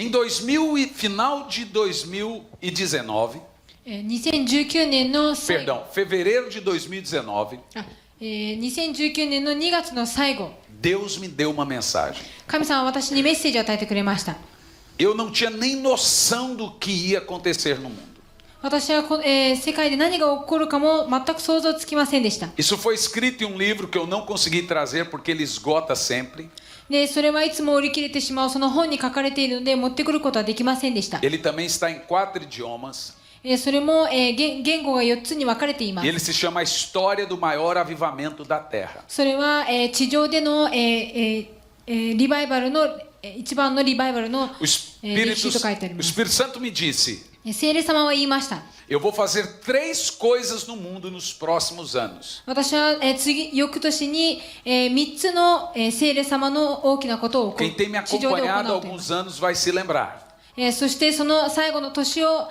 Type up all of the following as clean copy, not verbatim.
Em final de 2019, 2019年の最後、 perdão, fevereiro de 2019, 2019年の2月の最後、 Deus me deu uma mensagem. 神様は私にメッセージを与えてくれました。 Eu não tinha nem noção do que ia acontecer no mundo. 私は世界で何が起こるかも全く想像つきませんでした。 Isso foi escrito em um livro que eu não consegui trazer porque ele esgota sempre. で、それはいつも売り切れてしまうその本に書かれているので持ってくることはできませんでした。 Ele também está em 4 idiomas. それも言語が4つに分かれていま E す。 ele se chama A História do Maior Avivamento da Terra. それは地上でのリバイバルの一番のリバイバルの O 歴史と書いてあり O ます。 Espírito Santo me disse: 聖霊様は言いました。 eu vou fazer 3 coisas no mundo nos próximos anos. 私は翌年に3つの聖霊様の大きなことを Quem tem me 地上で行 acompanhado há うと言いま alguns す。 anos vai se lembrar. そしてその最後の年を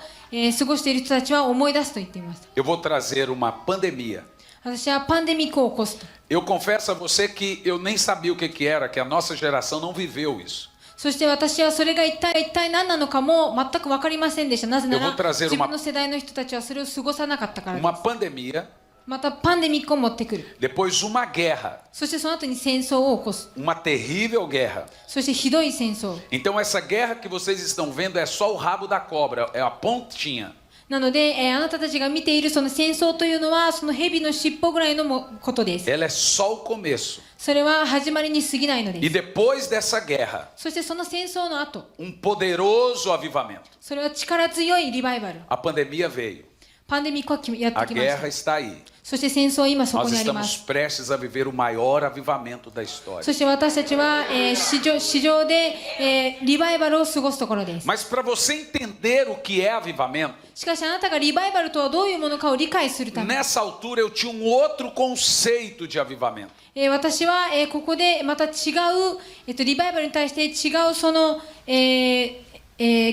過ごしている人たちは思い出すと言っています。 Eu vou trazer uma pandemia. 私はパンデミックを起こすと。 Eu confesso a você que eu nem sabia o que era, que a nossa geração não viveu isso. そして私はそれが一体何なのかも全く分かりませんでした。なぜな Eu ら vou trazer 自分の世代の人たちはそれを過ごさなかったからで Uma す。 pandemia, またパンデミックを持ってくる。 depois uma guerra, そしてその後に戦争を起こす。 uma terrível guerra. そしてひどい戦争。 Então essa guerra que vocês estão vendo é só o rabo da cobra, é a pontinha. なので、あなたたちが見ているその戦争というのはその蛇の尻尾ぐらいのことです。 Ela é só o começo. それは始まりに過ぎないの E です。 depois dessa guerra, そしてその戦争の後、 poderoso avivamento. それは力強いリバイバル。 A pandemia veio. パンデミックはやって A きました guerra。está aí. そして戦争は今そこ Nós にありま estamos す。 prestes a viver o maior avivamento da história. そして私たちは、市場で、リバイバルを過ごすところです。 Mas para você entender o que é avivamento, しかしあなたがリバイバルとはどういうものかを理解するため、 nessa altura eu tinha um outro conceito de avivamento. 私は、ここでまた違う、リバイバルに対して違うその、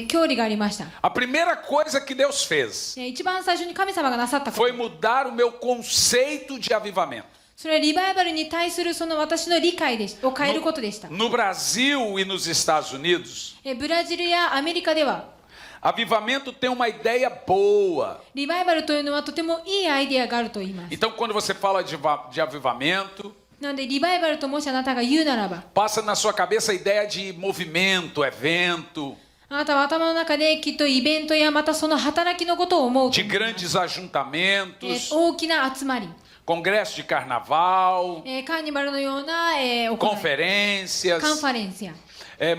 教理がありました。 A primeira coisa que Deus fez 一番最初に神様がなさったこと、 foi mudar o meu conceito de avivamento. それはリバイバルに対するその私の理解を変えることでした。 No Brasil e nos Estados Unidos, ブラジルやアメリカでは avivamento tem uma ideia boa. リバイバルというのはとてもいいアイデアがあると言います。 Então, quando você fala de avivamento, なのでリバイバルともしあなたが言うならば、 passa na sua cabeça a ideia de movimento, evento, あなたは頭の中できっとイベントやまたその働きのことを思うと de 思います。 grandes ajuntamentos, 大きな集まり、 congresso de carnaval, カーニバルのような、行い、 conferências, カンファレンスや、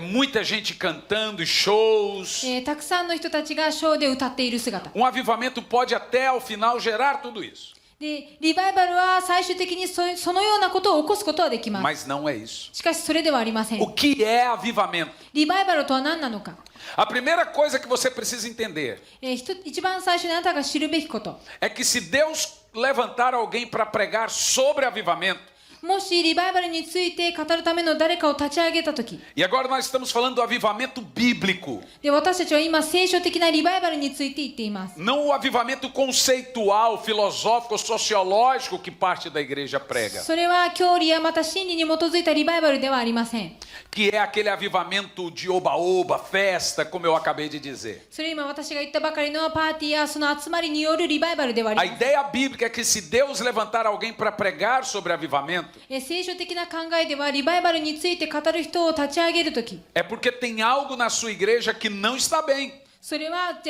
muita gente cantando, shows. たくさんの人たちがショーで歌っている姿 Avivamento pode até ao final gerar tudo isso, で、リバイバルは最終的にそのようなことを起こすことはできます。 mas não é isso. しかしそれではありません。 O que é avivamento? リバイバルとは何なのか、 A primeira coisa que você precisa entender 一番最初にあなたが知るべきこと、 é que se Deus levantar alguém para pregar sobre avivamento, もしリバイバルについて語るための誰かを立ち上げたとき、 e agora nós estamos falando do avivamento bíblico, で、私たちは今聖書的なリバイバルについて言っています。 não o avivamento conceitual, filosófico, sociológico que parte da igreja prega, それは教理やまた真理に基づいたリバイバルではありません。 que é aquele avivamento de oba-oba, festa, como eu acabei de dizer. それ今私が言ったばかりのパーティーやその集まりによるリバイバルではあり A ません。 ideia bíblica é que se Deus levantar alguém para pregar sobre avivamento, 聖書的な考えではリバイバルについて語る人を立ち上げるとき、 é porque tem algo na sua igreja que não está bem. それは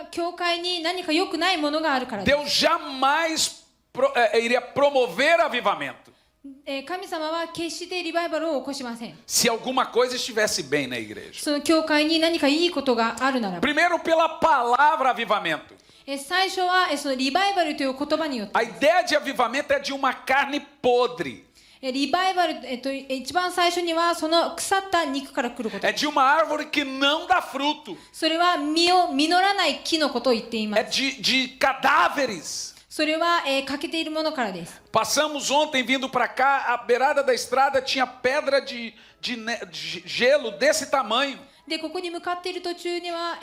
教会に何か良くないものがあるからです。 Deus jamais iria promover avivamento 神様は決してリバイバルを起こしません。 se alguma coisa estivesse bem na igreja. その教会に何かいいことがあるならば、 Primeiro, pela palavra avivamento. 最初はそのリバイバルという言葉によって、 A ideia de avivamento é de uma carne podre, リバイバル、一番最初にはその腐った肉から来ること é de uma árvore que não dá fruto, それは実らない木のことを言っていま é す。 de cadáveres. それは、欠けているものからです。 Passamos ontem vindo para cá, à beirada da estrada tinha pedra de gelo desse tamanho. で、ここに向かっている途中には、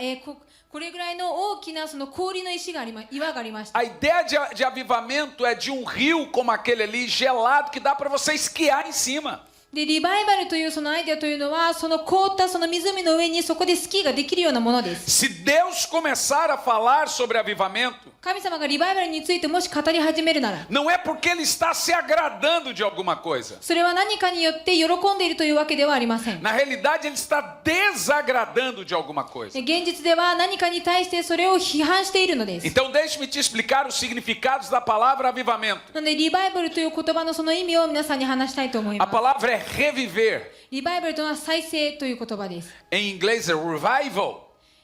これぐらいの大きなその氷の岩がありました。 A ideia de avivamento é de um rio como aquele ali, gelado, que dá para você esquiar em cima. でリバイバルというそのアイデアというのはその凍ったその湖の上にそこでスキーができるようなものです。 Se Deus começar a falar sobre avivamento, 神様がリバイバルについてもし語り始めるなら não é porque Ele está se agradando de alguma coisa. それは何かによって喜んでいるというわけではありません。 Na realidade, Ele está desagradando de alguma coisa. 現実では何かに対してそれを批判しているのです。 Então, deixe-me te explicar os significados da palavra avivamento. なのでリバイバルという言葉のその意味を皆さんに話したいと思い A ます。 palavra é reviver. リバイバルというのは再生という言葉です。 Em inglês é revival.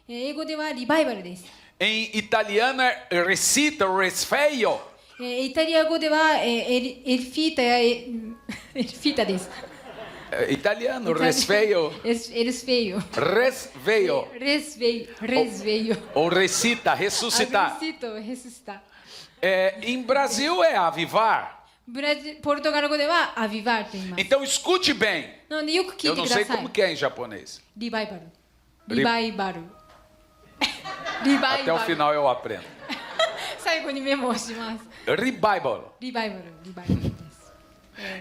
英語ではリバイバルです。 Em italiano é recita, resfeio. イタリア語ではエルフィータやエルフィータです。 Italiano, resfeio. エルスフェイヨ。 Resveio. レスベイレスベイヨ。 Ou recita, ressuscitar. アグリシトヘススタ。 Em Brasil é avivar. ポルトガル語ではアビバーと言います。 Então escute bem. なのでよく聞 Eu いて não くだ sei さい como。que é em japonês. リバイバル。リバイバル。リバイ Até o バル。 final eu aprendo. 最後にメモをします。 Revival. リバイバル、リバイバルです。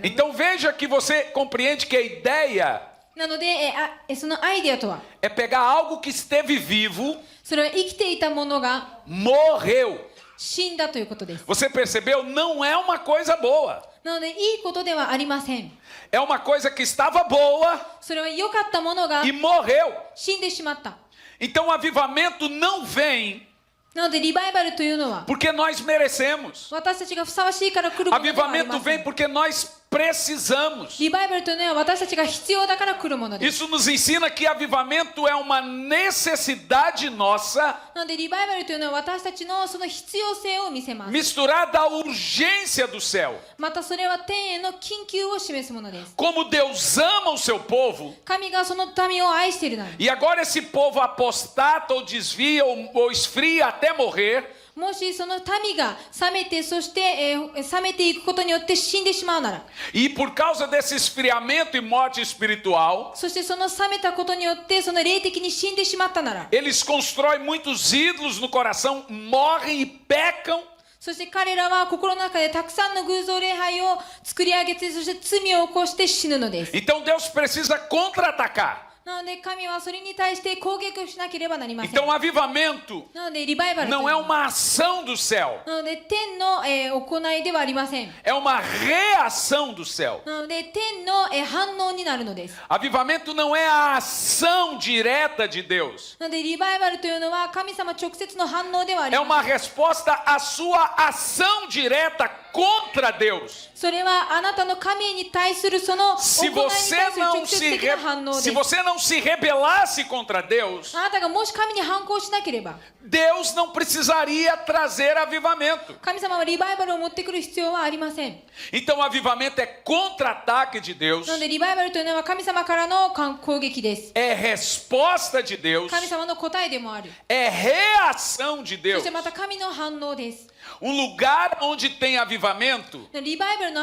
Então veja que você compreende que a ideia なのでそのアイデアとは、 é pegar algo que esteve vivo, それは生きていたものが morreu. 死んだということです。 Você percebeu? Não é uma coisa boa. なのでいいことではありません。 É uma coisa que estava boa それは良かったものが e morreu. 死んでしまった。 Então o avivamento não vem なのでリバイバルというのは porque nós merecemos. 私たちがふさわしいから来るものではあり Avivamento ませ vem ん。 porque nós precisamos. リバイバルというのは私たちが必要だから来るものです。 Isso nos ensina que avivamento é uma necessidade nossa なのでリバイバルというのは私たちのその必要性を見せます。 misturada à urgência do céu. またそれは天への緊急を示すものです。 Como Deus ama o seu povo, 神がその民を愛しているなら、 e agora esse povo apostata ou desvia ou esfria até morrer, もしその民が冷めて、そして、冷めていくことによって死んでしまうなら、 e por causa desse esfriamento e morte espiritual, そしてその冷めたことによってその霊的に死んでしまったなら、 eles constroem muitos ídolos no coração, morrem e pecam, そして彼らは心の中でたくさんの偶像礼拝を作り上げて、そして罪を起こして死ぬのです。 então Deus precisa contra-atacar. なので神はそれに対して攻撃をしなければなりません。 Então o avivamento なのでリバイバルという não の é は uma ação do céu, なので天の、行いではありません。 é uma reação do céu. なので天の、反応になるのです。 Avivamento não é a ação direta de Deus, なのでリバイバルというのは神様直接の反応ではあり é ま uma せん。 resposta à sua ação direta contra Deus. それはあなたの神に対するその行い Se に対 você する não 直接 se, 的な反応です。 se você não se rebelasse contra Deus, あなたがもし神に反抗しなければ、 Deus não precisaria trazer avivamento. 神様はリバイバルを持ってくる必要はありません。 Então o avivamento é contra-ataque de Deus, なのでリバイバルというのは神様からの攻撃です。 é resposta de Deus, 神様の答えでもある。 é reação de そ Deus. してまた神の反応です。 Um lugar onde tem avivamento リバイバルの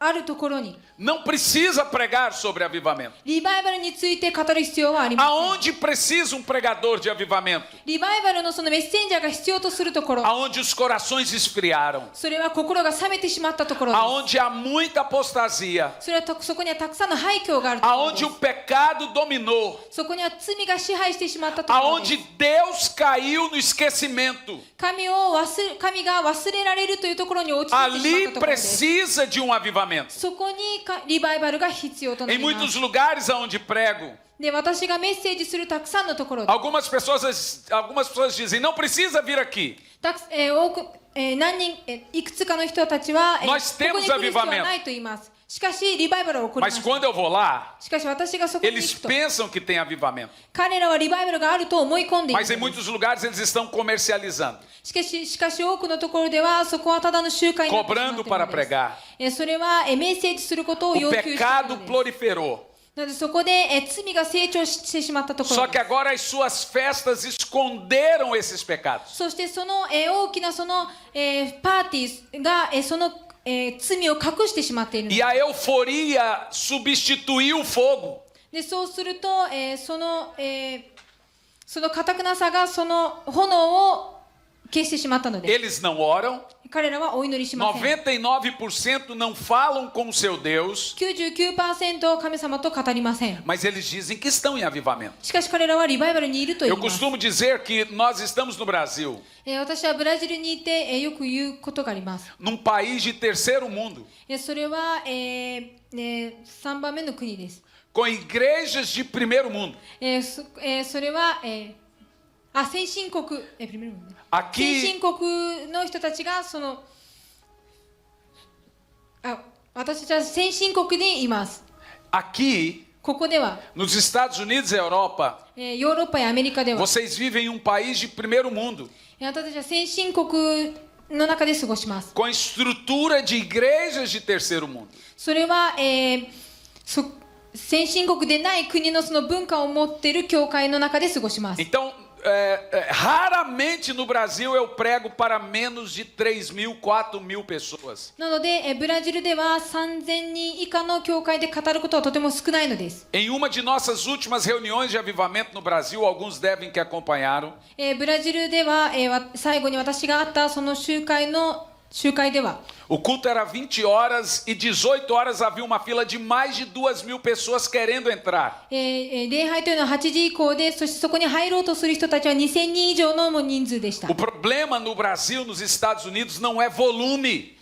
あるところに não precisa pregar sobre avivamento. リバイバルについて語る必要はありません。 Aonde precisa um pregador de avivamento? リバイバルのそのメッセンジャーが必要とするところ、 Aonde os corações esfriaram, それは心が冷めてしまったところです。 aonde há muita apostasia, それはそこにはたくさんの廃墟があるところ aonde で o す。 pecado dominou, そこには罪が支配してしまったところで aonde す。 Deus caiu no esquecimento. 神が忘れられるというところに落ちてしまった Ali ところです。 precisa de um avivamento. そこにリバイバルが必要とな Em ります。 muitos lugares aonde prego, で、私がメッセージするたくさんのところで、 algumas pessoas dizem, não precisa vir aqui. 多く何人いくつかの人たちは、こ Nós こに temos 来る必要は avivamento. ないと言います。しかしリバイバルは起こりま Mas す。 quando eu vou lá, しかし私がそこに eles 行くと、 pensam que tem avivamento. 彼らはリバイバルがあると思い込んでいる Mas em のです。 muitos lugares eles estão comercializando, しかし多くのところではそこはただの集会になってしまってい cobrando る para のです。 pregar. それはメッセージすることを O 要求している pecado のです。 proliferou. なのでそこで罪が成長してしまったところ Só で que す。 agora as suas festas esconderam esses pecados. そしてその大きなそのパーティーがその罪を隠してしまっているの E です。 a euforia substituiu o fogo. でそうすると、その堅くなさがその炎を消してしまったので Eles não oram, 彼らはお祈りしません。 99% não falam com o seu Deus, 99% 神様と語りません。 mas eles dizem que estão em avivamento. しかし彼らはリバイバルにいると言 Eu います。 costumo dizer que nós estamos no Brasil, 私はブラジルにいて、よく言うことがあります。 num país de terceiro mundo, それは、3番目の国です。 com igrejas de primeiro mundo. それは、先進国、先 Aqui, 進国の人たちが私たちは先進国にいます。 aqui, ここでは、 nos Estados Unidos e Europa, ヨーロッパやアメリカでは、 vocês vivem em um país de primeiro mundo, 私たちは先進国の中で過ごします。 com estrutura de igrejas de terceiro mundo. それは、先進国でない国のその文化を持っている教会の中で過ごします。 Então, raramente no Brasil eu prego para menos de 3.000, 4.000 pessoas. なので、ブラジルでは3000人以下の教会で語ることはとても少ないのです。 Em uma de nossas últimas reuniões de avivamento no Brasil, alguns devem que acompanharam, ブラジルでは、最後に私が会ったその集会では、 o culto era 20 horas e 18 horas havia uma fila de mais de 2.000 pessoas querendo entrar. 礼拝というのは8時以降で、そしてそこに入ろうとする人たちは2000人以上の人数でした。 O problema no Brasil, nos Estados Unidos, não é volume,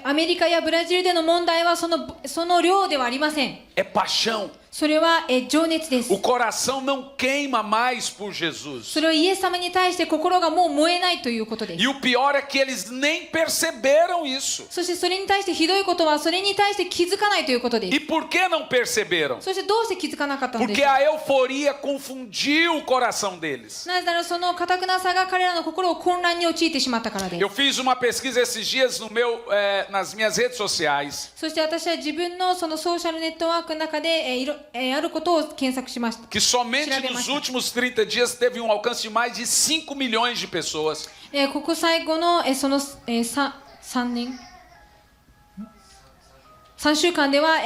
アメリカやブラジルでの問題はその量ではありません。 é paixão. それは、情熱です。 O coração não queima mais por Jesus. それはイエス様に対して心がもう燃えないということです。 E o pior é que eles nem perceberam isso. そしてそれに対してひどいことはそれに対して気づかないということです。 E por que não perceberam? そしてどうして気づかなかったので Porque しょう。 a euforia confundiu o coração deles. なぜならその堅くなさが彼らの心を混乱に陥ってしまったからです。 Eu fiz uma pesquisa esses dias nas minhas redes sociais そして私は自分のそのソーシャルネットワークの中で、あることを検索しました。 que somente nos últimos 30 dias teve um alcance de mais de 5 milhões de pessoas. ここ最後の、その、3週間では、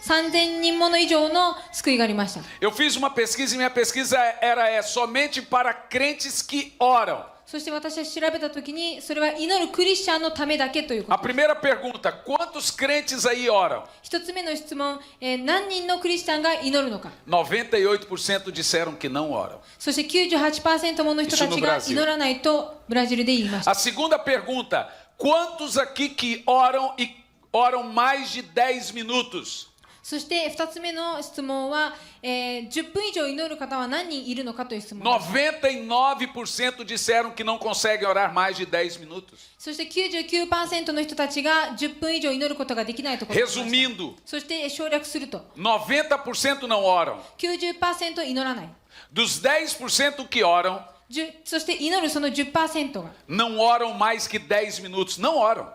3000人もの以上の救いがありました。 Eu fiz uma pesquisa e minha pesquisa era somente para crentes que oram. そして私は調べたときに、それは祈るクリスチャンのためだけというこ A と。 primeira pergunta: quantos crentes aí oram? 一つ目の質問、何人のクリスチャンが祈るのか。 98% disseram que não oram. そして 98% もの人たちが祈らないとブラジルで言いました。 A segunda pergunta: quantos aqui que oram e oram mais de 10 minutos? そして2つ目の質問は、10分以上祈る方は何人いるのかという質問です。 99% disseram que não conseguem orar mais de 10 minutos. そして 99% の人たちが10分以上祈ることができないと答えました。 Resumindo, そして省略すると 90% não oram. 90% 祈らない。 Dos 10% que oram, そして祈るその 10% が não oram mais que 10 minutos. Não oram.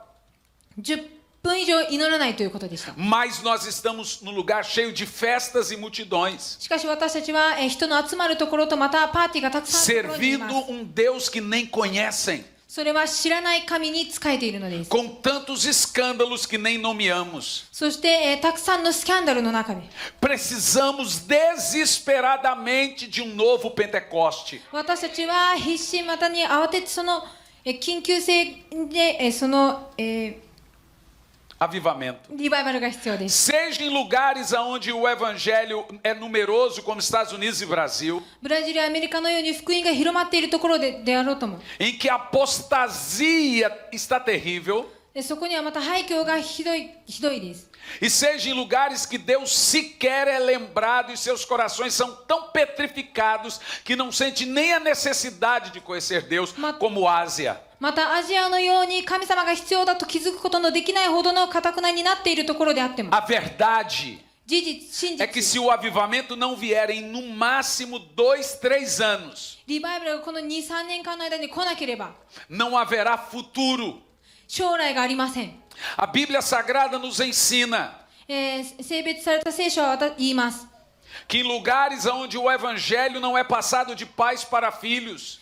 10分以上祈らないということでした。 Mas nós estamos num lugar cheio de festas e multidões, しかし私たちは、人の集まるところとまたパーティーがたくさんあるところにいます。 servindo um Deus que nem conhecem, それは知らない神に仕えているのです。 com tantos escândalos que nem nomeamos. そして、たくさんのスキャンダルの中で Precisamos desesperadamente de um novo Pentecoste. 私たちは必死またに慌ててその、緊急性で、その、Avivamento. リバイバルが必要です。 Seja em lugares onde o evangelho é numeroso, como Estados Unidos e Brasil, ブラジルやアメリカのように福音が広まっているところであろうとも。 em que a apostasia está terrível, そこにはまた廃墟がひどいです。 e seja em lugares que Deus sequer é lembrado e seus corações são tão petrificados que não sente nem a necessidade de conhecer Deus, como Ásia. またアジアのように神様が必要だと気づくことのできないほどの堅になっているところであっても、 A verdade 事実、真 é que 実、 se o avivamento não vier em no máximo 2, 3 anos, リバイバルがこの 2,3 年間の間に来なければ não haverá futuro. 将来がありません。 A Bíblia Sagrada nos ensina 性別された聖書は言います。 que em lugares onde o evangelho não é passado de pais para filhos,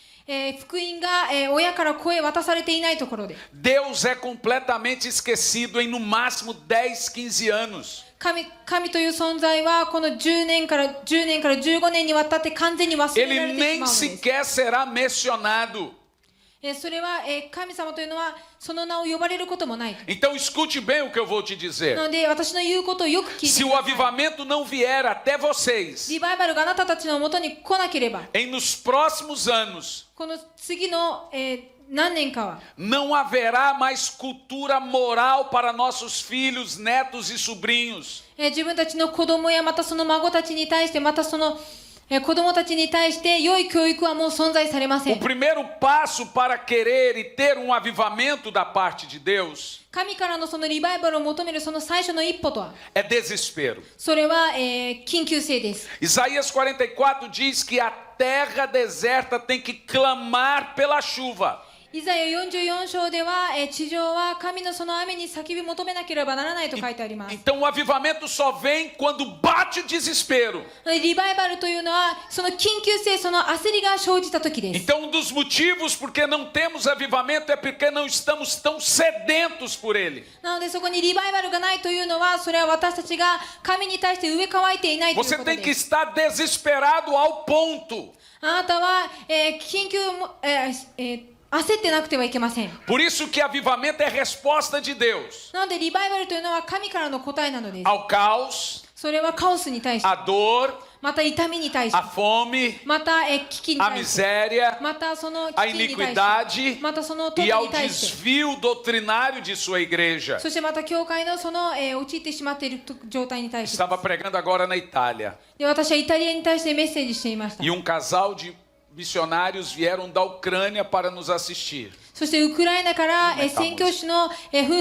福音が、親から子へ渡されていないところで Deus é completamente esquecido em no máximo 10, 15 anos. 神という存在はこの10年から15年にわたって完全に忘れられ Ele てし nem まうのです。 sequer será mencionado. それは、神様というのはその名を呼ばれることもない。 Então escute bem o que eu vou te な dizer. ので私の言うことをよく聞いて Se く o ださい。 avivamento não vier até vocês リバイバルがあなたたちのもとに来なければ、 em nos próximos anos, この次の、何年かは não haverá mais cultura moral para nossos filhos, netos e sobrinhos. 自分たちの子供やまたその孫たちに対してまたその子供たちに対して良い教育はもう存在されませ O ん。 primeiro passo para querer e ter um avivamento da parte de Deus 神からのそのリバイバルを求めるその最初の一歩とは、 é desespero. それは、緊急性です。 Isaías 44 diz que a terra deserta tem que clamar pela chuva. イザヤ44章では、地上は神のその雨に叫び求めなければならないと書いてあります。 Então o avivamento só vem quando bate o desespero. リバイバルというのはその緊急性、その焦りが生じた時です。 Então um dos motivos porque não temos avivamento é porque não estamos tão sedentos por ele. なのでそこにリバイバルがないというのは、それは私たちが神に対して植え替えていないという Você こと tem que です。 estar desesperado ao ponto. あなたは、緊急も、焦ってなくてはいけません。 Por isso que avivamento é resposta de Deus なのでリバイバルというのは神からの答えなのです。 ao caos, それはカオスに対して、 à dor, また痛みに対して、 à fome, また、危機に à 対して、 miséria, またその à 危機に対して、 iniquidade またその富 e ao に対して、 desvio doutrinário de sua igreja. そしてまた教会のその、陥ってしまっている状態に対して。 Estava pregando agora na Itália で私はイタリアに対してメッセージしていました。 e um casal de missionários vieram da Ucrânia para nos assistir. そしてウクライナから、宣教師の、夫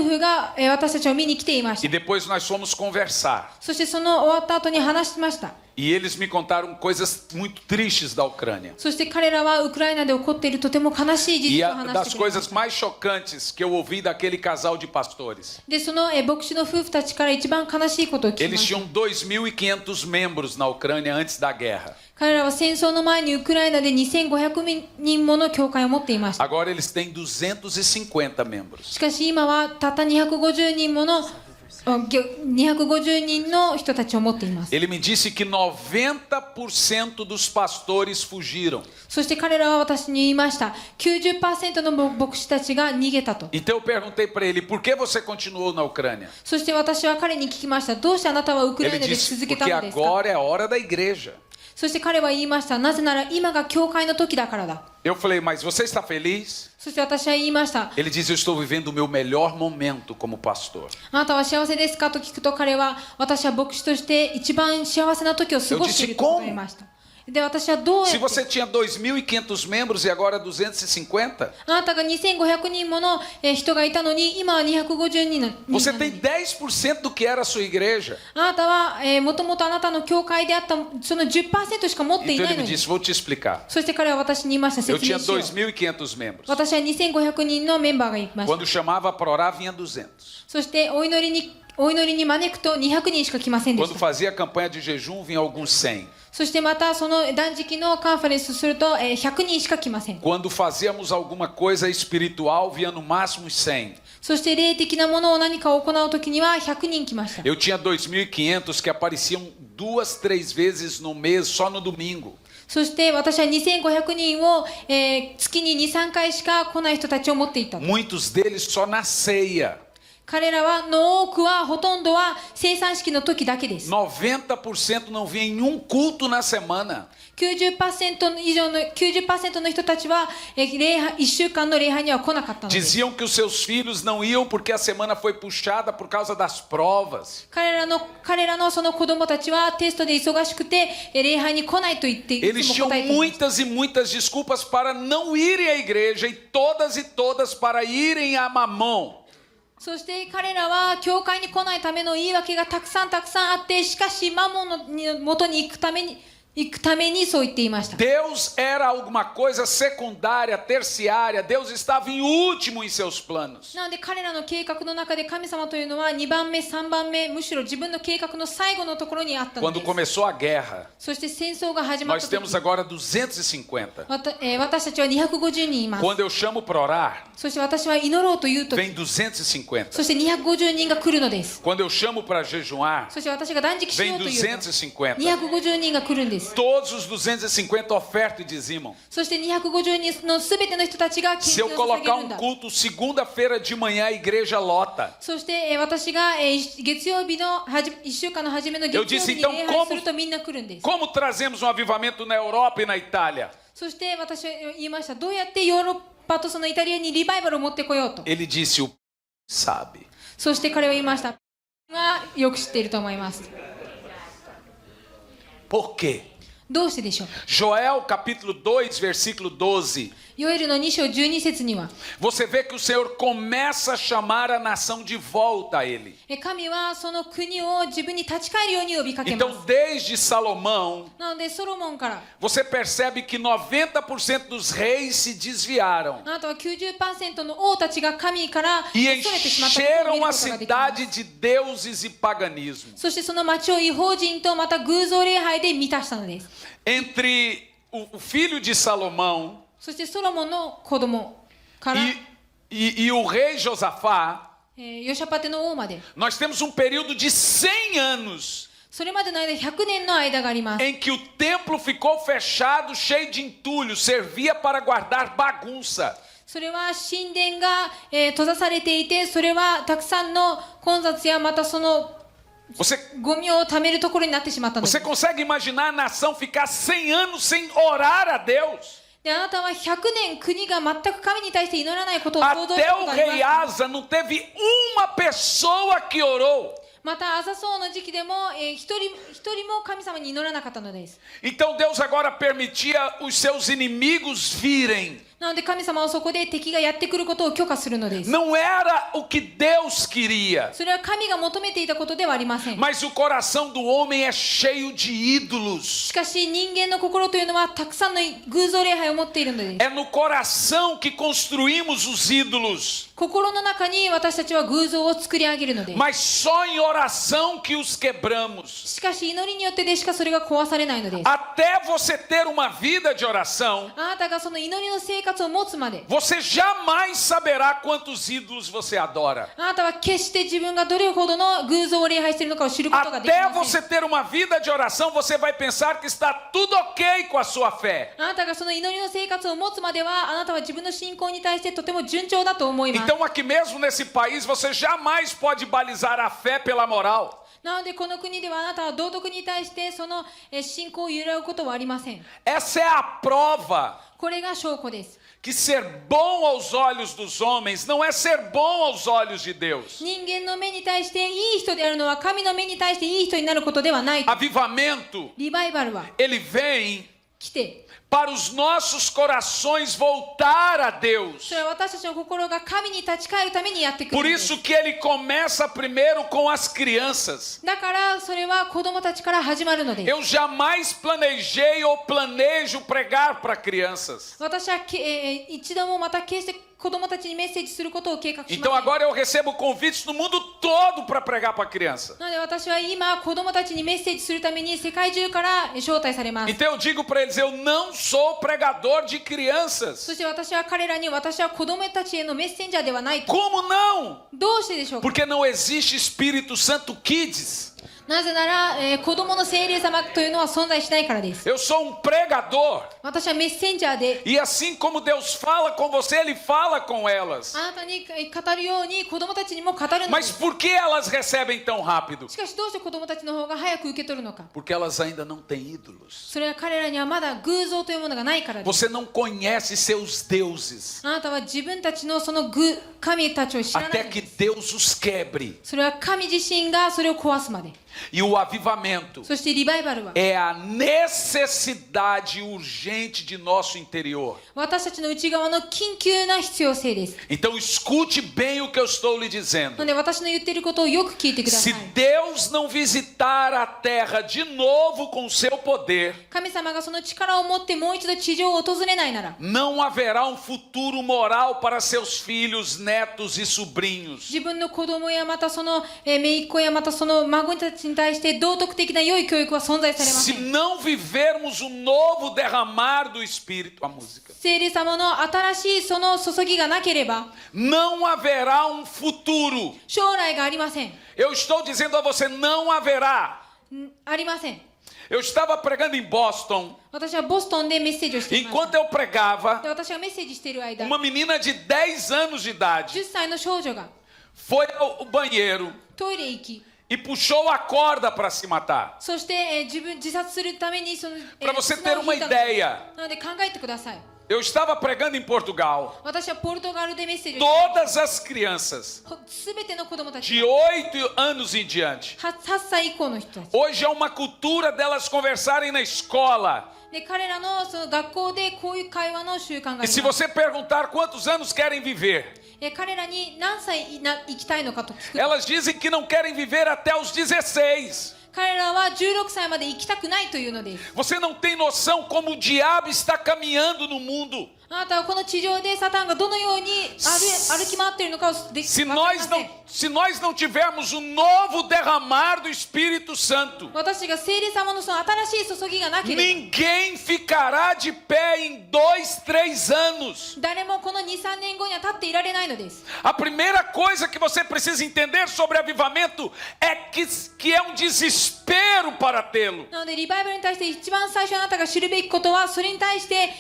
婦が、私たちを見に来ていまし E た。 depois nós fomos conversar. そしてその終わった後に話しました。 E eles me contaram coisas muito tristes da Ucrânia. そして彼らはウクライナで起こっているとても悲しい事 E 実を a 話 das してくれまし coisas た。 mais chocantes que eu ouvi daquele casal de pastores. で、その、牧師の夫婦たちから一番悲しいことを聞きま Eles した。 tinham 2.500 membros na Ucrânia antes da guerra. 彼らは戦争の前にウクライナで2500人もの教会を持っていました。 Agora eles têm 250 membros. しかし今はたった250人もの250人の人たちを持っています。 Ele me disse que 90% dos pastores fugiram. そして彼らは私に言いました。90% の牧師たちが逃げたと。 Então eu perguntei para ele, por que você continuou na Ucrânia? そして私は彼に聞きました。どうしてあなたはウクライ Ele ナで disse, 続けた porque のですか？ agora é a hora da igreja. そして彼は言いました。なぜなら今が教会の時だからだ。 Eu falei, mas você está feliz? そして私は言いました。 Ele diz, eu estou vivendo o meu melhor momento como pastor. あなたは幸せですかと聞くと彼は、私は牧師として一番幸せな時を過ごしていると答えました。で、私はどうや Se って você tinha 2.500 membros e agora 250, あなたが2500人もの人がいたのに今は250人の você 人なの tem に 10% do que era a sua igreja. あなたはもともとあなたの教会であったその 10% しか持ってい Então な ele いの me に disse, vou te explicar. そして彼は私に言いました。 Eu 説明 tinha しよう。 2.500 membros. 私は2500人のメンバーがいました。 Quando chamava para orar, vinha 200. そしてお祈りに招くと200人しか来ませんでし Quando た。 fazia campanha de jejum, vinha alguns 100. そしてまたその断食のカンファレンスすると100人しか来ません。 Quando fazíamos alguma coisa espiritual, vinha no máximo 100. そして霊的なものを何かを行うときには100人来ました。 Eu tinha 2.500 que apareciam 2, 3 vezes no mês, só no domingo. そして私は2500人を、月に 2,3 回しか来ない人たちを持っていた。 Muitos deles só na ceia. 彼らの多くはほとんどは生産式の時だけです。 90% não vinha em um culto na semana. 90% 以上の 90% の人たちは1週間の礼拝には来なかったのです。 Diziam que os seus filhos não iam porque a semana foi puxada por causa das provas. 彼らのその子供たちはテストで忙しくて礼拝に来ないと言ってい Eles つも tinham 答えていました。 muitas e muitas desculpas para não irem à igreja e todas para irem a Mamon. そして彼らは教会に来ないための言い訳がたくさんあって、しかしマモンの元に行くためにそう言っていました。 Deus era alguma coisa secundária, terciária. Deus estava em último em seus planos. なので彼らの計画の中で神様というのは2番目、3番目、むしろ自分の計画の最後のところにあったの Quando です。 começou a guerra, そして戦争が始まっ nós た temos 時、agora 250. 私たちは250人います。 Quando eu chamo para orar, そして私は祈ろうというとき、 vem 250. そして250人が来るのです。 Quando eu chamo para jejuar, そして私が断食しよ vem うというと、 250. 250人が来るんです。す。 Todos os 250 ofertam e dizimam. そして250人のすべての人たちが献 Se eu 金を捧げ colocar るんだ。 culto segunda-feira de manhã, a igreja lota. そして私が月曜日の1週間の初めの月曜日に então 礼拝するとみんな来るんです。 Como trazemos um avivamento na Europa e na Itália? そして私は言いました。どうやってヨーロッパとそのイタリアにリバイバルを持ってこようと。 Ele disse, o sabe. そして彼は言いました。がよく知っていると思います。 Por quê? どうしてでしょう。 Joel capítulo 2, versículo 12. ヨエルの2章12節には、 Você vê que o Senhor começa a chamar a nação de volta a Ele. 神はその国を自分に立ち返るように呼びかけます。 Então, desde Salomão, なのでソロモンから、 você percebe que 90% dos reis se desviaram あなたは 90% の王たちが神から e それてしまったことを見る encheram こ a とができます。 cidade de deuses e paganismo. そしてその町を異邦人とまた偶像礼拝で満たしたのです。 Entre o filho de Salomão そしてソロモンの子供から、 e o rei Josafá, ヨシャパテの王まで、 nós temos um período de 100 anos それまでの間100年の間があります。 em que o templo ficou fechado, cheio de entulho, servia para guardar bagunça. それは神殿が、閉ざされていて、それはたくさんの混雑やまたその Você, ゴミを貯めるところになってしまったのです。 você consegue imaginar a nação ficar 100 anos sem orar a Deus? で、あなたは100年国が全く神に対して祈らないことを想像した Até こと o があり rei ますか。 Asa não teve uma pessoa que orou. またアサソ王の時期でも、一人も神様に祈らなかったのです。 Então Deus agora permitia os seus inimigos virem. なので神様はそこで敵がやってくることを許可するのです。 Não era o que Deus queria, それは神が求めていたことではありません。 mas o coração do homem é cheio de ídolos. しかし人間の心というのはたくさんの偶像礼拝を持っているのです。 É no coração que construímos os ídolos, 心の中に私たちは偶像を作り上げるのです。 mas só em oração que os quebramos. しかし祈りによってでしかそれが壊されないのです。 Até você ter uma vida de oração, あなたがその祈りの生活を持つまで、 você jamais saberá quantos ídolos você adora. あなたは決して自分がどれほどの偶像を礼拝しているのかを知ることができ Até ません。 você ter uma vida de oração, você vai pensar que está tudo ok com a sua fé. あなたがその祈りの生活を持つまでは、あなたは自分の信仰に対してとても順調だと思います。 Então, aqui mesmo nesse país, você jamais pode balizar a fé pela moral. なのでこの国ではあなたは道徳に対してその信仰を揺らぐことはありません。 Essa é a prova これが証拠です。 que ser bom aos olhos dos homens não é ser bom aos olhos de Deus. 人間の目に対していい人であるのは神の目に対していい人になることではない。 Avivamento, リバイバルは ele vem 来て、 para os nossos corações voltar a Deus. それは私たちの心が神に立ち返るためにやってくる Por んです。 isso que ele começa primeiro com as crianças. だからそれは子供たちから始まるのです。 Eu jamais planejei ou planejo pregar para crianças. 私は一度もまた決して子供たちにメッセージすることを計画しません。 Então agora eu recebo convites no mundo todo para pregar para criança. なので私は今子供たちにメッセージするために世界中から招待されます。 Então eu digo para eles, eu não sou pregador de crianças. そして私は彼らに私は子供たちへのメッセンジャーではないと。 Como não? どうしてでしょうか。 Porque não existe Espírito Santo Kids. なぜなら、子供の聖霊様というのは存在しないからです。 Eu sou um pregador. 私はメッセンジャーで、 E assim como Deus fala com você, Ele fala com elas. あなたに語るように子供たちにも語るので Mas す。 por que elas recebem tão rápido? しかしどうして子供たちの方が早く受け取るのか。 Porque elas ainda não têm ídolos. それは彼らにはまだ偶像というものがないからです。 Você não conhece seus deuses. あなたは自分たちのその神たちを知らない Até の que です。 Deus os quebre. それは神自身がそれを壊すまで。 E o avivamento そしてリバイバルは é a necessidade urgente de nosso interior. 私たちの内側の緊急な必要性です。 Então escute bem o que eu estou lhe な dizendo. ので私の言っていることをよく聞いてくださ Se い。Deus não visitar a terra de novo com seu poder, 神様がその力を持ってもう一度地上を訪れないなら、 não haverá um futuro moral para seus filhos, netos e sobrinhos. 自分の子供やまたその姪っ子やまたその孫たちに対して道徳的な良い教育は存在されませ Se ん。 não vivermos o novo derramar do Espírito, a música, 聖霊様の新しいその注ぎがなければ não haverá um futuro. 将来がありません。 Eu estou dizendo a você, não haverá. ありません。Eu estava pregando em Boston. 私はボストンでメッセージをしていました Enquanto eu pregava, で私がメッセージしている間 uma menina de 10 anos de idade 10歳の少女が foi ao banheiro トイレ行き e puxou a corda para se matar. そして、自殺するためにその、Para você 綱 ter を uma 引いた ideia, なので考えてください eu estava pregando em Portugal. 私はポルトガルでメッセージをして Todas as crianças すべての子供たち de 8 anos em diante. 8歳以降の人たち Hoje é uma cultura delas conversarem na escola. で彼らのその学校でこういう会話の習慣がありま E す se você perguntar quantos anos querem viver, 彼らに何歳生きたいのかと聞くと elas dizem que não querem viver até os 16. 彼らは16歳まで生きたくないというのです Você não tem noção como o diabo está caminhando no mundo. あなたはこの地上でサタンがどのように歩き回っているのかをで Se 分かりま nós せん se nós não tivermos o novo derramar do Espírito Santo, 私が聖霊様のその新しい注ぎがなければ ninguém ficará de pé em 2, 3 anos. 誰もこの 2,3 年後には立っていられないのです A primeira coisa que você precisa entender sobre avivamento é que é um desespero para tê-lo. なのでリバイバルに対して一番最初あなたが知るべきことはそれに対して、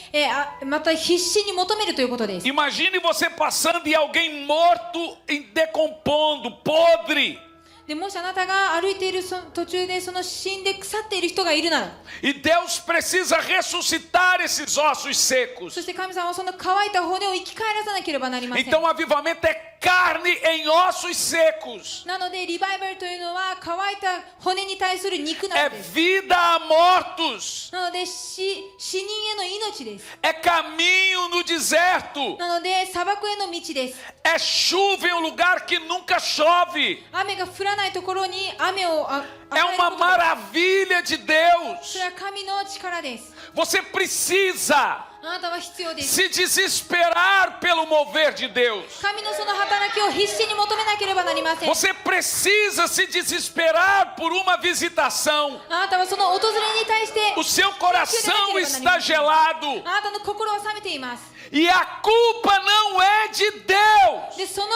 また必死に求めるということです Imagine você passando e alguém morto e decompondo, podre. でもしあなたが歩いている途中でその死んで腐っている人がいるなら E Deus precisa ressuscitar esses ossos secos. そして神様はその乾いた骨を生き返らさなければなりません Então, avivamento é carne em ossos secos. なのでリバイバルというのは乾いた骨に対する肉な É んです vida a mortos. なので死人への命です É caminho no deserto. なので砂漠への道です É chuva em um lugar que nunca chove. 雨が降らないところに雨を与 É える uma ことです maravilha de そ Deus. れは神の力です Você precisa あなたは必要です se desesperar pelo mover de Deus. 神のその働きを必死に求めなければなりません Você precisa se desesperar por uma visitação. あなたはその訪れに対して O seu coração está gelado. あなたの心は冷めています E a culpa não é de Deus. でその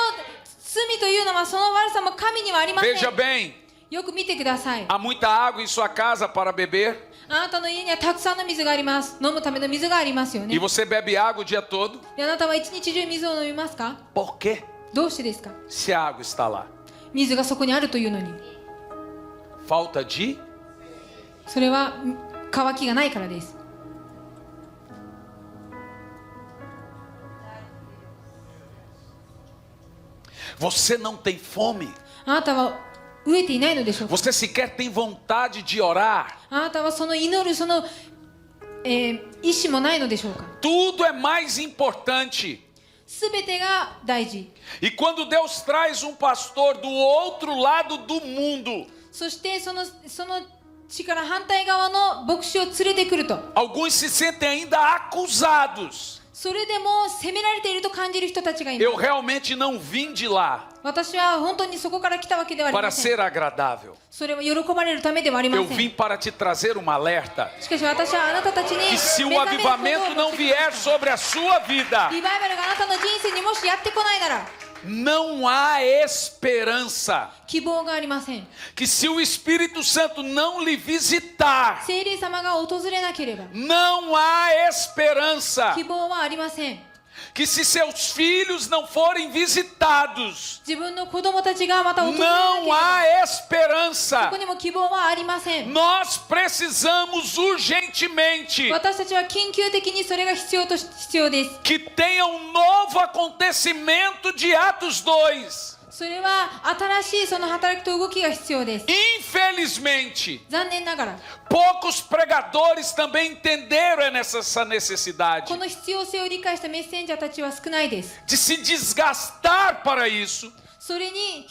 罪というのはその悪さも神にはありません Veja bem, よく見てください há muita água em sua casa para beber あなたの家にはたくさんの水があります飲むための水がありますよ e ね você bebe água o dia todo. であなたは一日中水を飲みますか Por quê? どうしてですか Se a água está lá. 水がそこにあるというのに Falta de それは乾きがないからです Você não tem fome. あなたは飢えていないのでしょうか Você sequer tem vontade de orar. あなたはその祈るその、意志もないのでしょうか Tudo é mais importante. すべてが大事 E quando Deus traz um pastor do outro lado do mundo, そしてその地から反対側の牧師を連れてくると alguns se sentem ainda acusados. それでも責められていると感じる人たちがいま Eu す realmente não vim de lá 私は本当にそこから来たわけではあり para ません ser agradável. それは喜ばれるためではありま Eu せん vim para te trazer uma alerta. しかし私はあなたたちに Que se o 目覚めることを avivamento não vier sobre a sua vida, リバイバルがあなたの人生にもしやってこないなら não há esperança. 希望がありません Que se o Espírito Santo não lhe visitar, 聖霊様が訪れなければ não há esperança. 希望はありません Que se seus filhos não forem visitados, 自分の子供たちがまた訪れなけれ não ば há そ esperança. こにも希望はありません Nós precisamos urgentemente 私たちは緊急的にそれが必要です que tenha um novo acontecimento de Atos 2. それは新しいその働きと動きが必要です Infelizmente, 残念ながら poucos pregadores também entenderam essa necessidade この必要性を理解したメッセンジャーたちは少ないです de se desgastar para isso. それに、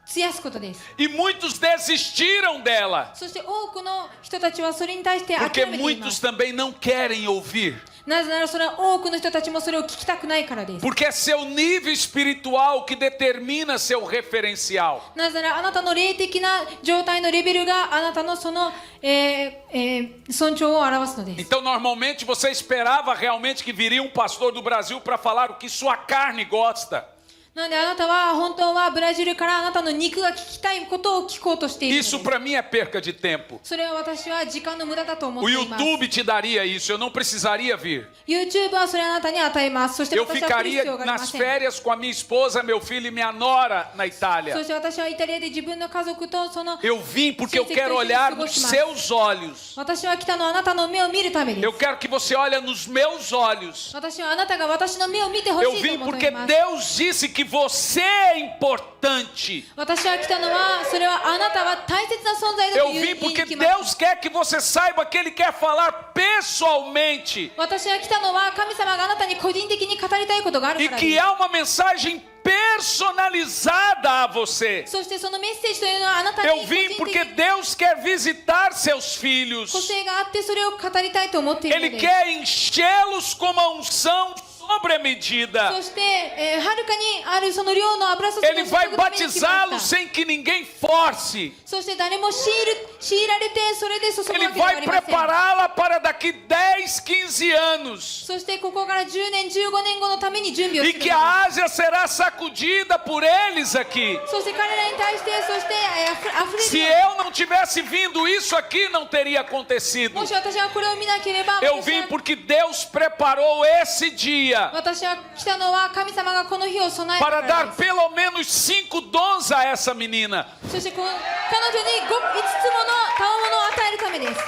費やすことです E muitos desistiram dela, そして多くの人たちはそれに対して porque 諦めていま muitos す também não querem ouvir. なぜならそれは多くの人たちもそれを聞きたくないからです Porque é seu nível espiritual que determina seu referencial. なぜならあなたの霊的な状態のレベルがあなたのその、尊重を表すのです Então, normalmente, você esperava realmente que viria um pastor do Brasil para falar o que sua carne gosta. なのであなたは本当はブラジルからあなたの肉が聞きたいことを聞こうとしているのです。 Isso para mim é perca de tempo. それは私は時間の無駄だと思っ O ています。 YouTube te daria isso, eu não precisaria vir. YouTube はそれあなたに与えます。そして Eu 私は来る必 ficaria 要がありま nas せん。 férias com a minha esposa, meu filho e minha nora na そ Itália. して私はイタリアで自分の家族とその Eu vim porque eu quero olhar nos seus olhos. 私は来たのはあなたの目を見るためです。 Eu quero que você olhe nos meus olhos. 私はあなたが私の目を見てほし Eu いと vim 思って porque います。 Deus disse que você é importante. 私は来たのはそれはあなたは大切な存在だと Eu 言 vim い porque きます。 Deus quer que você saiba que Ele quer falar pessoalmente. 私は来たのは神様があなたに個人的に語りたいことがある E からで que す。 há uma mensagem personalizada a você. そしてそのメッセージというのはあなたに Eu 個 vim 人 porque 的 Deus quer visitar seus 個 filhos. 性があってそれを語りたいと思っているの Ele です。 quer enchê-los com uma unção sobre a medida. そして、はるかにあるその量の油注ぎを Ele vai 注ぐために来ま batizá-los した。 sem que ninguém force. そして誰も強いられてそれで注ぐわ Ele けではあ vai りません。 prepará-la para daqui 10, 15 anos. そしてここから10年15年後のために準備を E する que a Ásia será sacudida por eles aqui. そして彼らに対してそしてあふ Se れる eu não tivesse vindo, isso aqui não teria acontecido. もし私がこれを見なければ Eu vim porque Deus preparou esse dia 私は来たのは神様がこの日を備えたか para ら dar です。 pelo menos 5 dons a essa menina. そして彼女に5つもの賜物を与えるためです。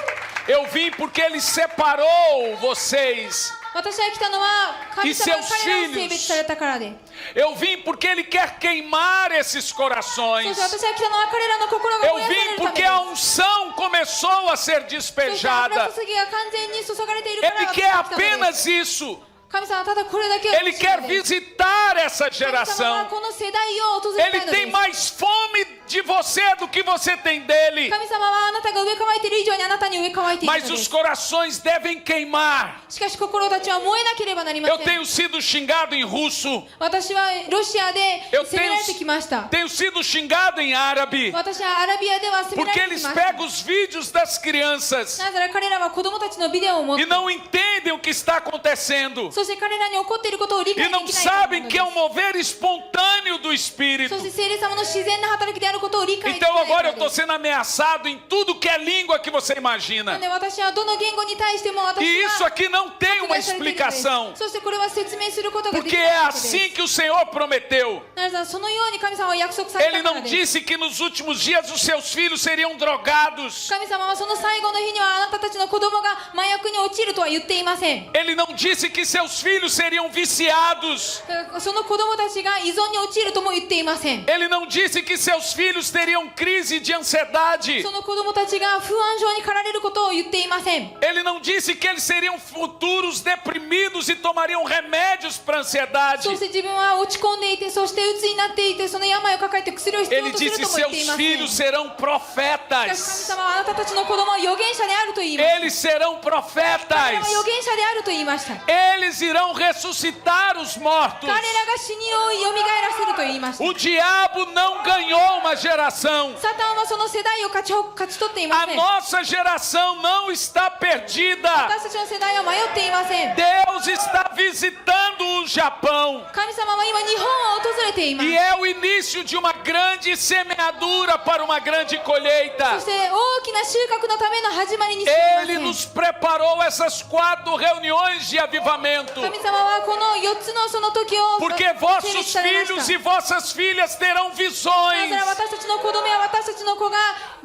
Eu vim porque Ele separou vocês. 私は来たのは神様が彼らを性別されたからです。 Eu vim porque Ele quer queimar esses そ corações. して私は来たのは彼らの心が Eu 燃やされ vim るため porque です。 a unção começou a ser そして油 despejada. 注ぎが完全に注がれているから Ele 私 quer は来たのです apenas isso. 神様はただこれだけを Ele 欲しいの quer です。 visitar essa 神様は geração. この世代を訪れた Ele いの tem です。 mais fome de você do que você tem dele. 神様はあなたが植え乾いている以上にあなたに植え乾いているの Mas で os す。 corações devem queimar. しかし心たちは燃えなければなりま Eu せん。 tenho sido xingado em russo. 私はロシアで Eu 攻められてきました。 tenho sido xingado em árabe. 私はアラビアでは攻め Porque られてき eles ました。 pegam os vídeos das crianças なぜなら彼らは子供たちのビデオを持っ e て、 não entendem o que está acontecendo. そして彼らに起こっていることを理 E 解で não きないからな sabem の que で é um mover espontâneo do す。 Espírito. そして聖霊様の自然な働きであることを理解できない Então か agora ら eu で estou す。 sendo ameaçado em tudo que é língua que você な imagina. ので私はどの言語に対しても私 E isso は aqui não tem 迫 uma 害されているのです。 explicação. そしてこれは説明することができ Porque ない é わけです。 assim que o Senhor prometeu. なぜならそのように神様は約束され Ele たから não です。 disse que nos últimos dias os seus filhos seriam drogados. 神様はその最後の日にはあなたたちの子供が麻薬に陥るとは言っていません。 Ele não disse que seus filhos seriam viciados. その子供たちが依存に陥るとも言っていません。 Ele não disse que seus filhos teriam crise de ansiedade. その子供たちが不安症に駆られることを言っていません。 Ele não disse que eles seriam futuros deprimidos e tomariam remédios para そ ansiedade. して自分は落ち込んでいて、そして鬱になっていて、その病を抱えて薬を必要 Ele とする disse: とも言ってい seus ません。 filhos serão しかし神 profetas. 様はあなたたちの子供は預言者であると言いました。 Eles serão 彼ら profetas. は預言者であると言いました。 Eles irão ressuscitar os mortos. 彼らが死にを蘇らせると言いました。 O diabo não ganhou uma geração. サタンはその世代を勝ち取っていま A せん。 nossa geração não está perdida. 私たちの世代は迷っていません。 Deus está visitando o Japão. 神様は今日本を訪れています。 E é o início de uma grande semeadura para uma grande そ colheita. して大きな収穫のための始まりにすぎま Ele せん。 nos preparou essas 4 reuniões de avivamento. 神様はこの4つのその時を Porque 成 vossos 立されま filhos し e た。 vossas filhas terão な visões. ぜなら私たちの子供や私たちの子が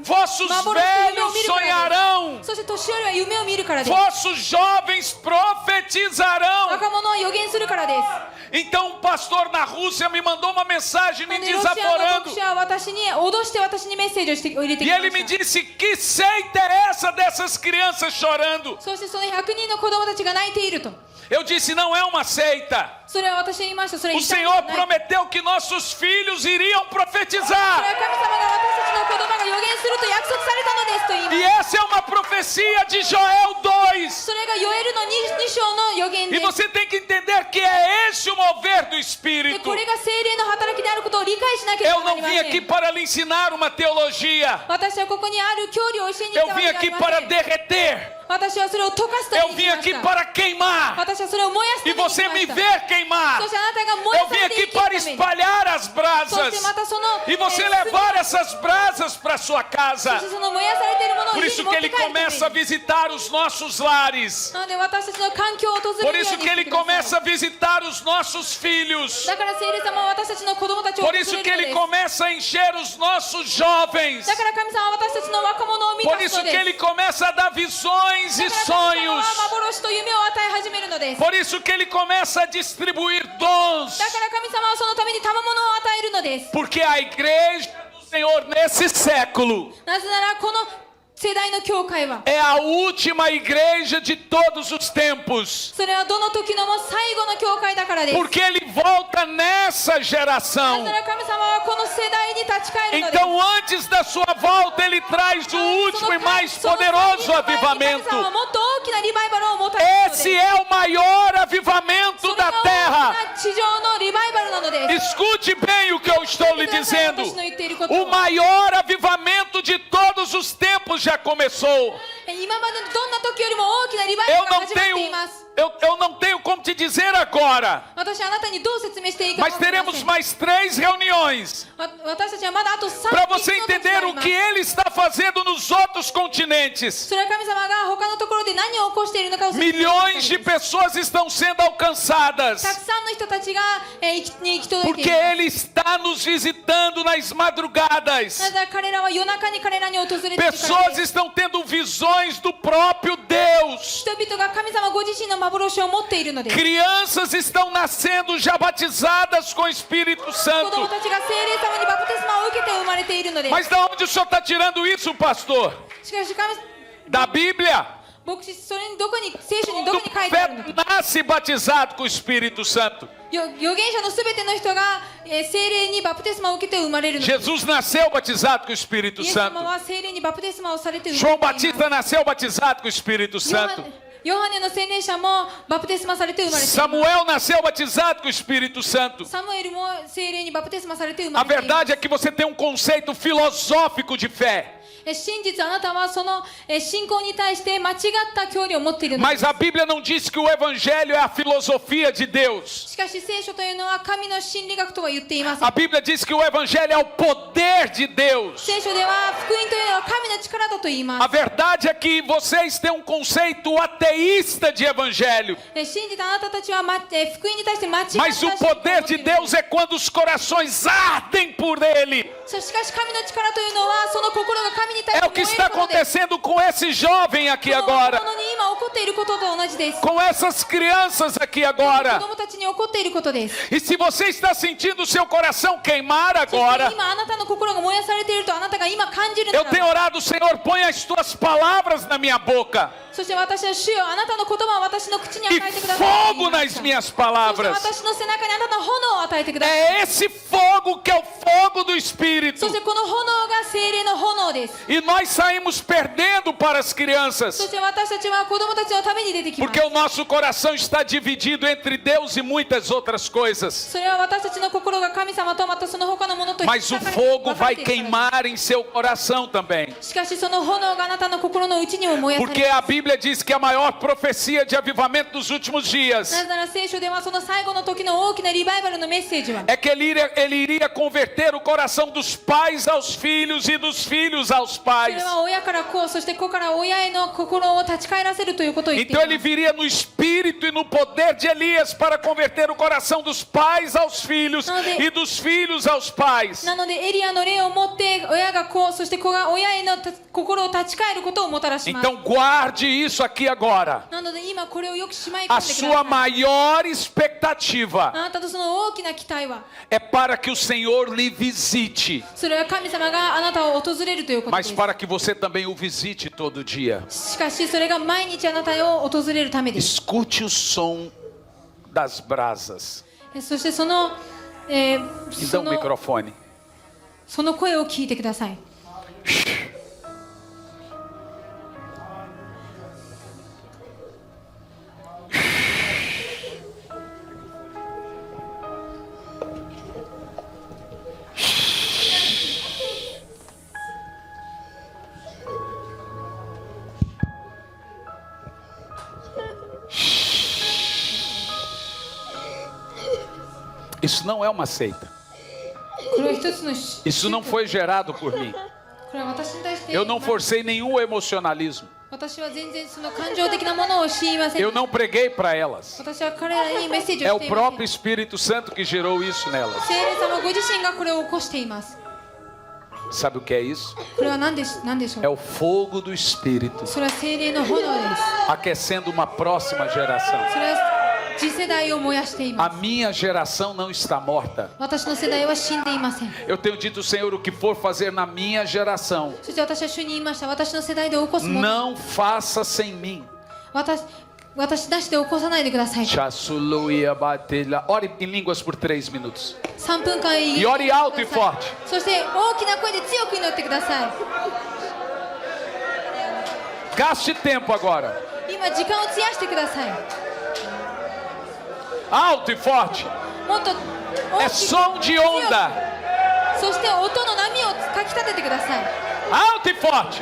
Vossos 幻の夢を velhos 見るからで sonharão. す。そして年寄りは夢を見るからです。 Vossos jovens profetizarão. 若者は予言するからです。 Então um pastor na Rússia me mandou uma mensagem な me のでロシアの desaforando. 牧師は私に脅して私にメッセージを入れて E きま ele し me た。 disse: que seita é essa dessas crianças chorando? そしてその100人の子供たちが泣いていると。 Eu disse: não é uma seita. それは私に言いました。それ O 一体 Senhor ない。 prometeu que nossos filhos iriam それは profetizar. 神様が私たちの子供が予言すると約束されたのですと言います。 E essa é uma profecia de Joel 2. それがヨエルの 2章の予言 E です você tem que entender que é esse o mover do で Espírito. これが聖霊の働きであることを理解しなけれ Eu ばな não りま vim せん。 aqui para lhe ensinar uma teologia. 私はここにある教理を教えに行っ Eu たわ vim けではあり aqui ま para せん。 derreter. 私はそれを溶かすため Eu に vim 来ま aqui した para queimar. 私はそれを燃やすた E めに来ま você me した ver queimar. そしてあなたが燃や Eu さ vim れて aqui 生きるた para めに espalhar as そし brasas. てまたその E você 炭 levar essas brasas para sua そ casa. してその燃やされているものを Por 家 isso に持 que って ele 帰るため começa a に visitar os nossos lares. なので私たちの環境を訪 Por れるよ isso うに que して ele ください começa a visitar os nossos filhos. だから聖霊様は私たちの子供たちを訪 Por れる isso の que で ele す começa a encher os nossos jovens. だから神様は私たちの若者を満 Por たす isso の que です ele começa a dar visões だ e から神様 sonhos. は幻と夢を与え始めるのです Por isso que ele começa a distribuir dons. だから神様はそのために賜物を与えるのです Porque a igreja do Senhor nesse século なぜならこの世代の教会は é a última igreja de todos os tempos. それはどの時のも最後の教会だからです Porque ele volta nessa なぜ geração. なら神様はこの世代に立ち返るのです Então, antes da sua volta, ele traz o último e mais poderoso avivamento. 神様はもっと大きなリバイバルをもたらすの Esse です é o maior avivamento それが da 大 terra. きな地上のリバイバルなのです Escute bem o que eu estou lhe dizendo. O maior avivamento de todos os tempos já começou. 今までのどんな時よりも大きなリバイバ Eu ルが não 始まってい tenho, ます eu não tenho como te dizer agora. 私はあなたにどう説明していいか Mas 分かりま teremos せん mais 3 reuniões 私たちはまだあと3 para 日 você の時 entender があり o ま que す ele está fazendo nos outros continentes. それは神様が他のところで何を起こしているのかを説明している Milhões de ためです pessoas estão sendo alcançadas. たくさんの人たちが、に行き届いてい Porque ます ele está nos visitando nas な madrugadas. ぜなら彼らは夜中に彼らに訪れているからです Pessoas estão tendo visões do próprio Deus. 人々が神様ご自身の幻を持っているのです Crianças estão nascendo já batizadas com o Espírito 子 Santo. 供たちが聖霊様にバプテスマを受けて生まれているのです Mas da onde o senhor está tirando isso, pastor? しかし神 Da Bíblia. 牧師それにどこに聖書にど Do こに書いてあるのか profeta nasce batizado com o Espírito Santo. 預言者のすべての人が、聖霊にバプテスマを受けて生まれるのです Jesus nasceu batizado com o Espírito イエス様 Santo. は聖霊にバプテスマをされて生 João まれています Batista nasceu batizado com o Espírito ヨハ Santo. ヨハネの洗礼者もバプテスマされて生まれています Samuel nasceu batizado com o Espírito Santo. サムエルも聖霊にバプテスマされて生 A まれています verdade é que você tem um conceito filosófico de fé. 真実あなたはその信仰に対して間違った教理を持っているので Mas す a Bíblia não diz que o Evangelho é a filosofia de Deus. しかし聖書というのは神の真理学とは言っていません A Bíblia diz que o Evangelho é o poder de Deus. 聖書では福音というのは神の力だと言いま A す verdade é que vocês têm um conceito ateísta de Evangelho. 信じたあなたたちは、福音に対して間違った Mas o 信仰を持って poder い de る Deus é quando os corações ardem por Ele. しかし神の力というのはその心が神に対 É して o que 燃え está ることです acontecendo com esse jovem aqui この agora. 若者に今起こっていることと同じです Com essas crianças aqui 子 agora. 供たちに起こっていることです E se você está sentindo o seu coração queimar そして agora, 今あなたの心が燃やされているとあなたが今感じるな eu ら tenho ば orado, Senhor, põe as tuas palavras na minha boca そして私は主よあなたの言葉を私の口に e 与えてください fogo nas minhas そして palavras. 私の背中にあなたの炎を与えてください É esse fogo que é o fogo do Espírito. そしてこの炎が聖霊の炎です E nós saímos perdendo para as そ crianças, して私たちは子供たちのために出てきます porque o nosso coração está dividido entre Deus e muitas outras coisas. それは私たちの心が神様とまたその他のものと Mas o 分かれ fogo 分か vai れているから queimar em seu coração também. しかしその炎があなたの心の内にも燃やされ Porque a Bíblia diz que a maior profecia de avivamento dos últimos dias なぜなら聖書ではその最後の時の大きなリバイバルのメッセージは é que ele iria converter o coração dos pais aos filhos e dos filhos aos そ pais. れは親から子そして子から親への心を立ち返らせるということを言ってい Então ま ele す viria no espírito e no poder de Elias para converter o coração dos pais aos filhos e dos filhos aos pais. なのでエリアの霊を持って親が子そして子が親への心を立ち返ることをもたらします Então guarde isso aqui agora. なので今これをよくしまい込 A んでくださ sua い maior あ expectativa なたとその大きな期待は é para que o Senhor lhe visite, それは神様があなたを訪れるということで mas す para que você também o visite todo dia. しかしそれが毎日あなたを訪れるためです Escute o som das brasas. そしてその、Me dá そ um の microfone. その声を聞いてください Aleluia. Isso não é uma seita. これは一つの Isso não foi gerado por mim. これは私に対して Eu não forcei nenhum emocionalismo. 私は全然その感情的なものを強いません。 Eu não preguei para elas. 私は彼らにメッセージ É を o していません。 próprio Espírito Santo que gerou isso nelas. 聖霊様ご自身がこれを起こしています。 Sabe o que é isso? これは何でしょ É う。 o fogo do Espírito それは聖霊の炎です。 aquecendo uma próxima geração. それは次世代を燃やしていま A す。 minha geração não está morta. 私の世代は死んでいません。 Eu tenho dito, Senhor, o que for fazer na minha geração, そして私は主に言いました。私の世代で起こすもの、 não faça sem mim. 私なしで起こさないでください。 Chassuluia batelha. Ore em línguas por 3 minutos. 3分間 E ore alto e forte. そして大きな声で強く祈ってください。 Gaste tempo agora. 今時間を費やしてください。 Alto e forte. もっと É 大きく som de onda. そして音の波をかき立ててください。 Alto e forte.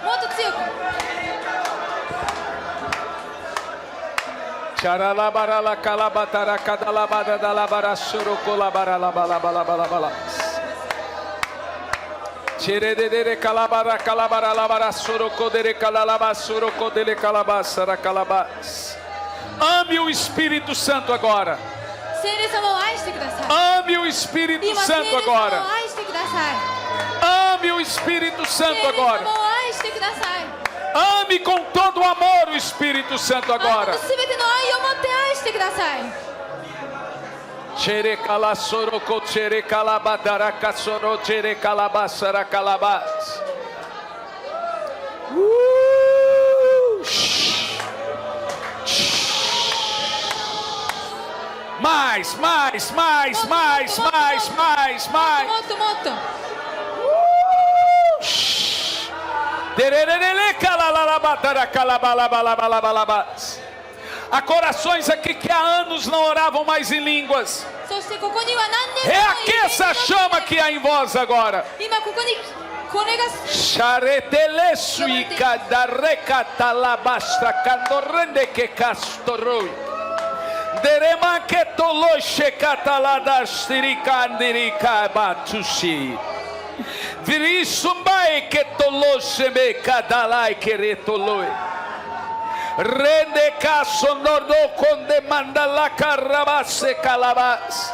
もっと強く。 Charalabarala calabatara cadalabada dalabara surocolabara labalabala. Cherede calabara calabara labara surocodere calalaba surocodele calabasara calabas. Ame o Espírito Santo agora. 聖霊様を愛してください。 Ame o Espírito 今、聖 Santo 霊様を agora. 愛してください。 Ame o Espírito 聖 Santo 霊様 agora. を愛してください。 Ame com todo o amor o Espírito Santo あな agora. たすべての愛を持って愛してください。 Chere cala soroco, chere calabadara casoro, chere calabasara calabas. Mais. もっともっと。 Dererele calalabadara calabalabalabalabalabas. Há corações aqui que há anos não oravam mais em línguas. そしてここには何年も Reaqueça a chama que há em vós agora. 今ここにこれが Charetelesuica da recatalabastra candorrende que castoroi. Derema que toloche catalada stiricandirica batushi. Virisumbai que toloche me cadalai que retoloi. Rende caso nordo con demanda la carabase calabas.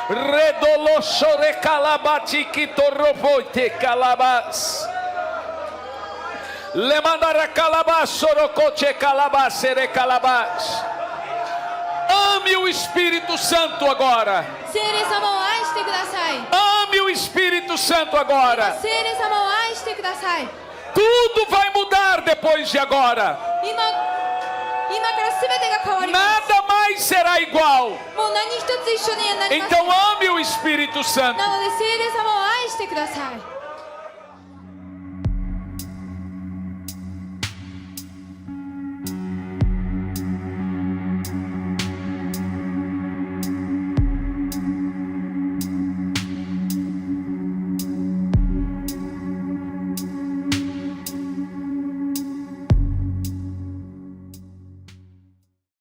Redoloso recalabati que torrovoite calabas. Le mandara calabas sorocoche calabase recalabas. Ame o Espírito Santo agora. 聖霊様を愛してください。 Ame o Espírito Santo agora. 聖霊様を愛してください。 Tudo vai mudar depois de agora. 今からすべてが変わります。 Nada mais será igual. もう何一つ一緒にはなりません。 Então ame o Espírito Santo. なので聖霊様を愛してください。